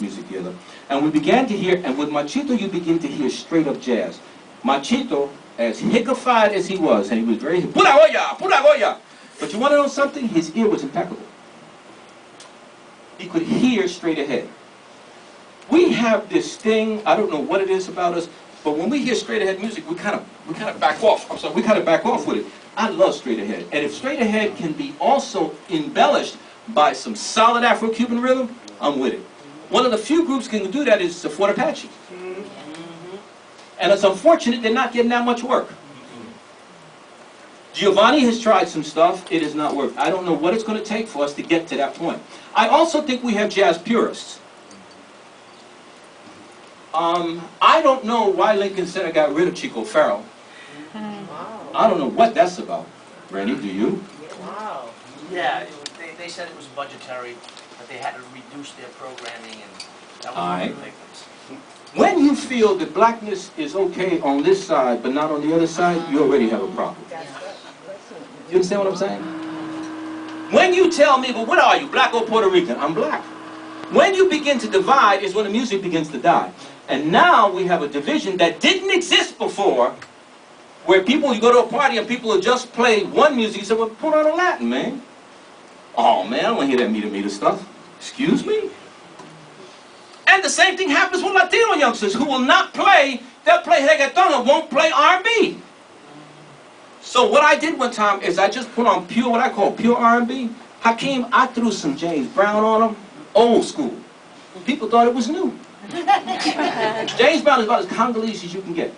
music together. And we began to hear, and with Machito you begin to hear straight up jazz. Machito, as hiccupied as he was, and he was very, pura goya, pura goya. But you want to know something? His ear was impeccable. He could hear straight ahead. We have this thing, I don't know what it is about us, but when we hear straight ahead music, we kind of back off. I'm sorry, we kind of back off with it. I love straight ahead. And if straight ahead can be also embellished by some solid Afro-Cuban rhythm, I'm with it. One of the few groups can do that is the Fort Apache. And it's unfortunate they're not getting that much work. Giovanni has tried some stuff, it has not worked. I don't know what it's going to take for us to get to that point. I also think we have jazz purists. I don't know why Lincoln Center got rid of Chico Farrell. I don't know what that's about. Randy, do you? Wow. Yeah, they said it was budgetary, but they had to reduce their programming, and that was one of the big things. When you feel that blackness is okay on this side, but not on the other side, you already have a problem. You understand what I'm saying? When you tell me, well, what are you, black or Puerto Rican? I'm black. When you begin to divide is when the music begins to die. And now we have a division that didn't exist before, where people, you go to a party and people will just play one music, you say, well, put on a Latin, man. Oh, man, I don't want to hear that meter stuff. Excuse me? And the same thing happens with Latino youngsters who will not play, they'll play reggaeton and won't play R&B. So what I did one time is I just put on pure, what I call pure R&B. Hakeem, I threw some James Brown on them, old school. People thought it was new. James Brown is about as Congolese as you can get.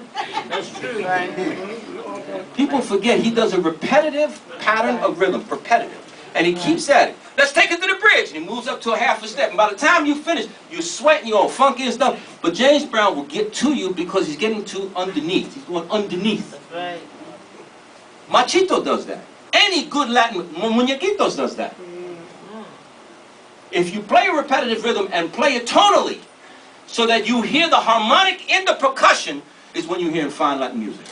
That's true, right? People forget he does a repetitive pattern of rhythm, repetitive. And he keeps at it. Let's take it to the bridge. And he moves up to a half a step. And by the time you finish, you're sweating, you're all funky and stuff. But James Brown will get to you because he's getting to underneath. He's going underneath. That's right. Machito does that. Any good Latin, Muñequitos does that. If you play a repetitive rhythm and play it tonally, so that you hear the harmonic in the percussion, is when you hear fine Latin music.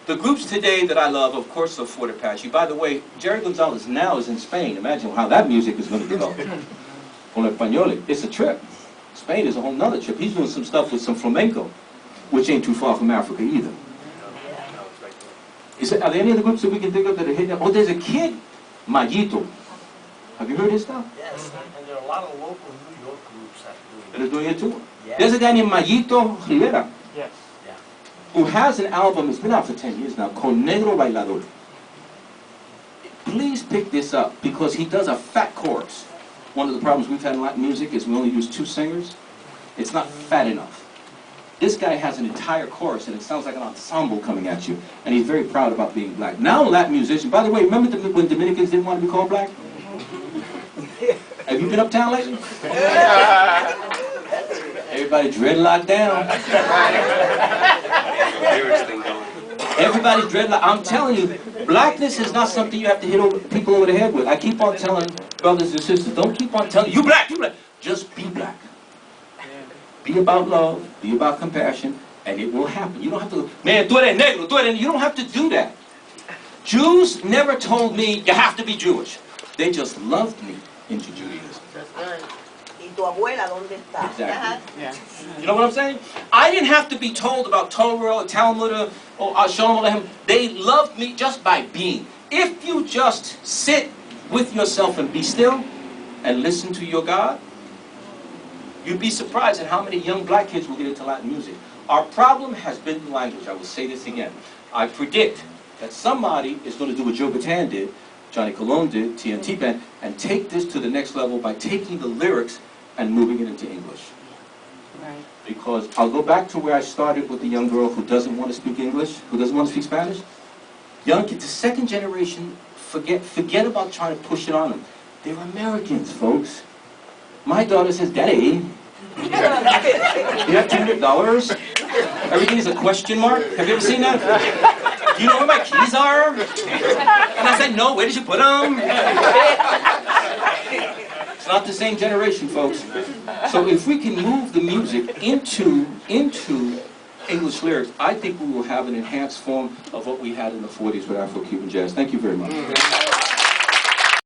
The groups today that I love, of course, are Fort Apache. By the way, Jerry Gonzalez now is in Spain. Imagine how that music is going to develop. Con Español. It's a trip. Spain is a whole nother trip. He's doing some stuff with some flamenco, which ain't too far from Africa either. Are there any other groups that we can think of that are hitting? Oh, there's a kid, Machito. Have you heard his stuff? Yes, and there are a lot of local New York groups that are doing it too. Yes. There's a guy named Machito Rivera. Yes. Who has an album, it's been out for 10 years now, called Negro Bailador. Please pick this up, because he does a fat chorus. One of the problems we've had in Latin music is we only use 2 singers. It's not fat enough. This guy has an entire chorus, and it sounds like an ensemble coming at you, and he's very proud about being black. Now a Latin musician, by the way, remember when Dominicans didn't want to be called black? Have you been uptown lately? Everybody dreadlocked down. Everybody's dreadlocked. I'm telling you, blackness is not something you have to hit people over the head with. I keep on telling brothers and sisters, don't keep on telling you black, you black. Just be black. Be about love, be about compassion, and it will happen. You don't have to, man, tú eres negro, tú eres, you don't have to do that. Jews never told me you have to be Jewish. They just loved me into Judaism. That's right. ¿Y tu abuela dónde está? Exactly. Yeah. You know what I'm saying? I didn't have to be told about Torah or Talmud or Shalom Aleichem. They loved me just by being. If you just sit with yourself and be still and listen to your God, you'd be surprised at how many young black kids will get into Latin music. Our problem has been the language. I will say this again. I predict that somebody is going to do what Joe Bataan did, Johnny Colon did, TNT Band, and take this to the next level by taking the lyrics and moving it into English. Right. Because I'll go back to where I started with the young girl who doesn't want to speak English, who doesn't want to speak Spanish. Young kids, the second generation, forget about trying to push it on them. They're Americans, folks. My daughter says, Daddy, you have $200? Everything is a question mark. Have you ever seen that? Do you know where my keys are? And I said, no, where did you put them? It's not the same generation, folks. So if we can move the music into English lyrics, I think we will have an enhanced form of what we had in the 40s with Afro-Cuban jazz. Thank you very much.